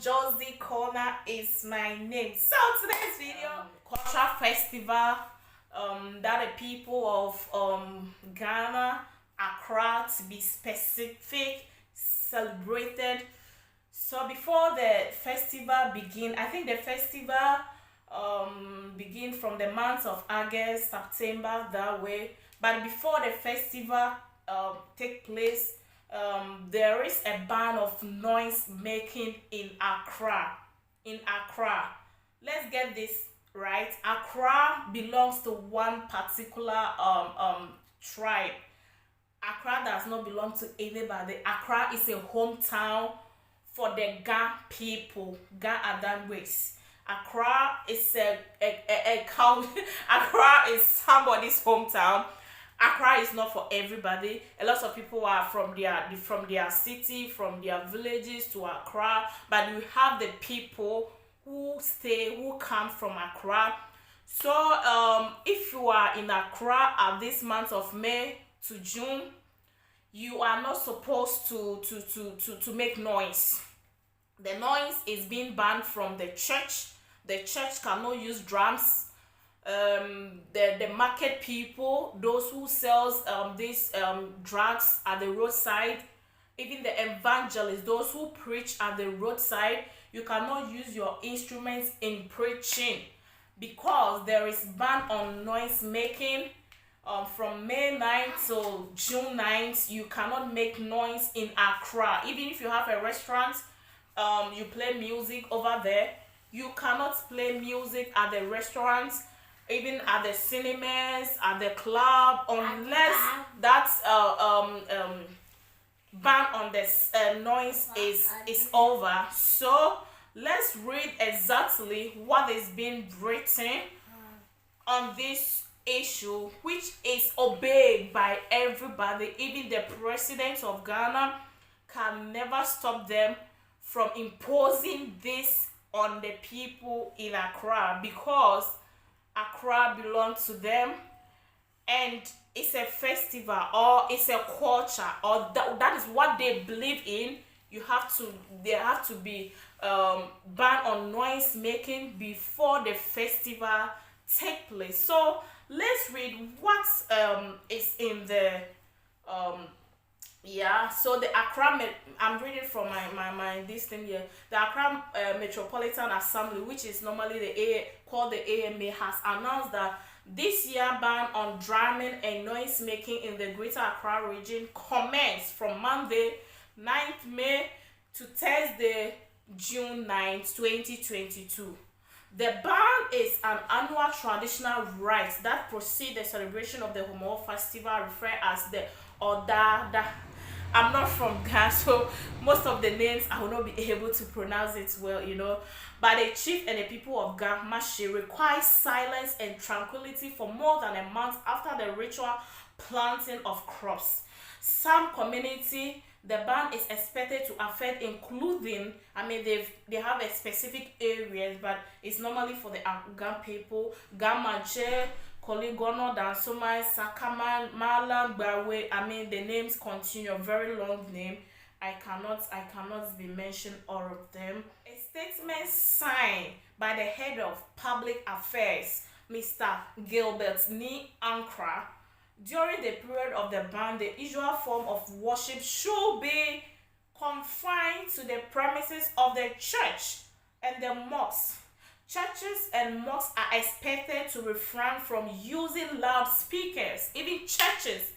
Josie Corner is my name. So today's video, cultural festival that the people of Ghana, Accra to be specific, celebrated. So before the festival begin, I think the festival begin from the month of August, September that way. But before the festival take place, there is a ban of noise making in Accra. In Accra, let's get this right. Accra belongs to one particular tribe. Accra does not belong to anybody. Accra is a hometown for the Ga people, Ga Adam race. Accra is a count. Accra is somebody's hometown. Accra is not for everybody. A lot of people are from their city, from their villages to Accra, but you have the people who come from Accra. So if you are in Accra at this month of May to June, you are not supposed to make noise. The noise is being banned from the church. The church cannot use drums. The market people, those who sells these drugs at the roadside, even the evangelists, those who preach at the roadside, you cannot use your instruments in preaching because there is ban on noise making. From May 9th to June 9th, you cannot make noise in Accra. Even if you have a restaurant, you play music over there, you cannot play music at the restaurants, even at the cinemas, at the club, unless that ban on the noise is over. So let's read exactly what is being written on this issue, which is obeyed by everybody. Even the president of Ghana can never stop them from imposing this on the people in Accra, because Accra belongs to them and it's a festival or it's a culture, or that is what they believe in. They have to be banned on noise making before the festival take place. So let's read what is in the so the Accra, I'm reading from my this thing here. The Accra Metropolitan Assembly, which is normally called the AMA, has announced that this year ban on drumming and noise making in the Greater Accra region commenced from Monday 9th May to Thursday June 9th, 2022. The ban is an annual traditional rite that precedes the celebration of the Homo festival, referred as the Odada. I'm not from Ghana, so most of the names I will not be able to pronounce it well, But the chief and the people of Ghana require silence and tranquility for more than a month after the ritual planting of crops. Some community, the ban is expected to affect, including, they have a specific areas, but it's normally for the Ghana people, Gamache, Koligono, Dansomai, Sakaman, Malam, Bawe. The names continue, very long name. I cannot be mentioned all of them. A statement signed by the head of public affairs, Mr. Gilbert Ni Ankara. During the period of the ban, the usual form of worship should be confined to the premises of the church and the mosque. Churches and mosques are expected to refrain from using loudspeakers. Even churches,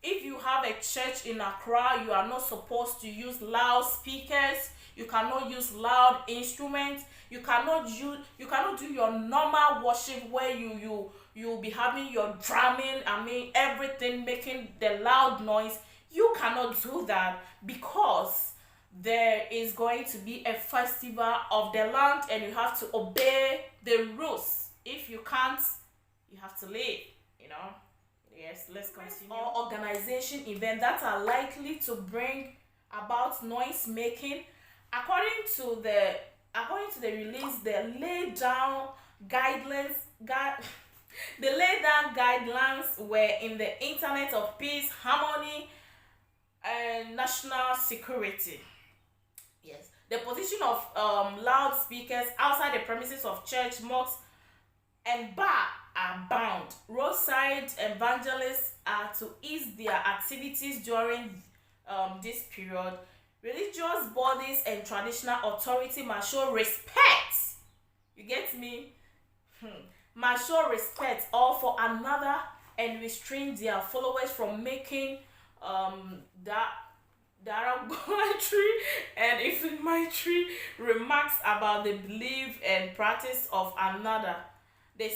if you have a church in Accra, you are not supposed to use loudspeakers. You cannot use loud instruments. You cannot do your normal worship where you'll be having your drumming, everything making the loud noise. You cannot do that because there is going to be a festival of the land and you have to obey the rules. If you can't, you have to leave, Yes, let's continue. Or organization events that are likely to bring about noise making. According to the release, the laid down guidelines were in the Internet of Peace, Harmony, and National Security. Yes, The position of loudspeakers outside the premises of church, mosques, and bar are bound. Roadside evangelists are to ease their activities during this period. Religious bodies and traditional authority must show respect. You get me? Must show respect all for another and restrain their followers from making that derogatory and inflammatory remarks about the belief and practice of another. The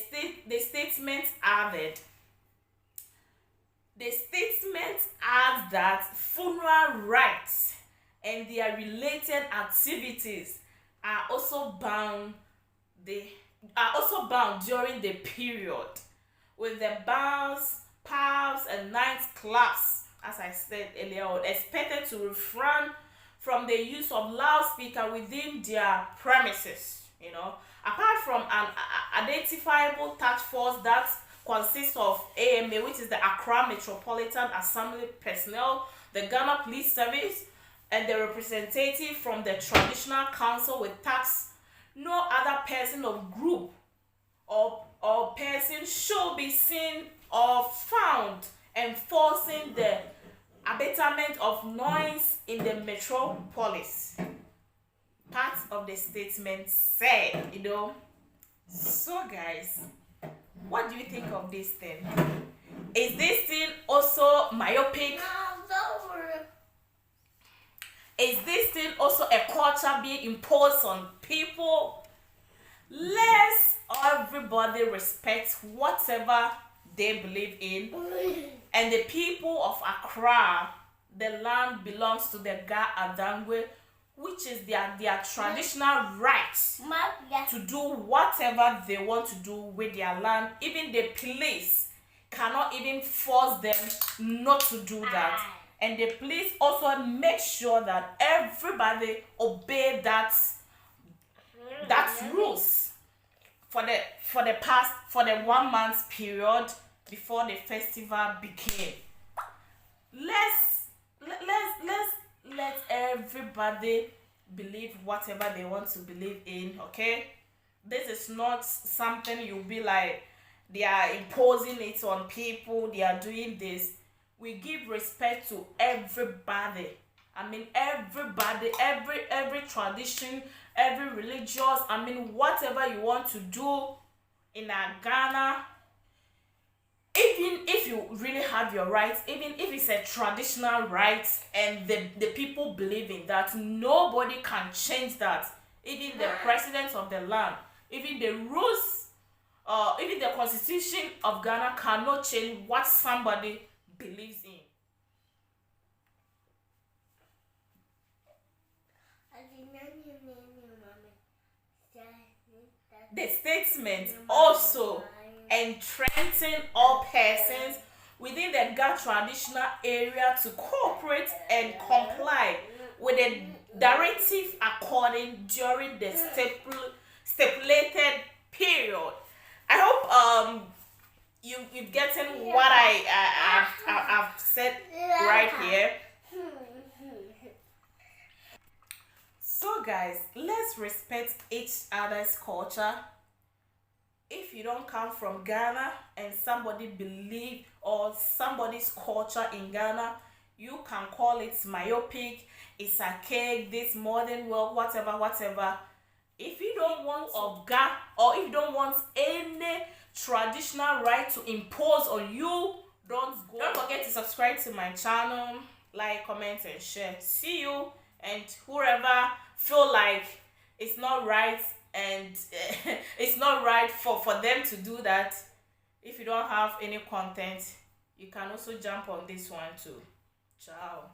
statement added. The statement adds that funeral rites and their related activities are also bound. They are also bound during the period, with the bars, pubs, and nightclubs, as I said earlier on, expected to refrain from the use of loudspeaker within their premises. Apart from an identifiable task force that consists of AMA, which is the Accra Metropolitan Assembly personnel, the Ghana Police Service, and the representative from the Traditional Council with tasks, no other person or group or person should be seen or found enforcing the abatement of noise in the metropolis. Part of the statement said, So guys, what do you think of this thing? Is this thing also myopic? Is this thing also a culture being imposed on people? Let's everybody respect whatever they believe in. And the people of Accra, the land belongs to the Ga Adangwe, which is their traditional right to do whatever they want to do with their land. Even the police cannot even force them not to do that. And the police also make sure that everybody obey that rules for the 1 month period before the festival began. Let everybody believe whatever they want to believe in, okay? This is not something you'll be like, they are imposing it on people, they are doing this. We give respect to everybody. Everybody, every tradition, every religious, whatever you want to do in Ghana, even if you really have your rights, even if it's a traditional right and the people believe in that, nobody can change that. Even the president of the land, even the rules, even the constitution of Ghana cannot change what somebody believes in. The statement also strengthen all persons within the Ga traditional area to cooperate and comply with the directive according during the stipulated period. I hope you've gotten what I've said right here. So guys, let's respect each other's culture. If you don't come from Ghana and somebody believe or somebody's culture in Ghana, you can call it myopic, it's archaic, this modern world, whatever. If you don't want Ghana, or if you don't want any traditional right to impose on you, don't forget to subscribe to my channel, like, comment, and share. See you, and whoever feel like it's not right and it's not right for them to do that, if you don't have any content, you can also jump on this one too. Ciao.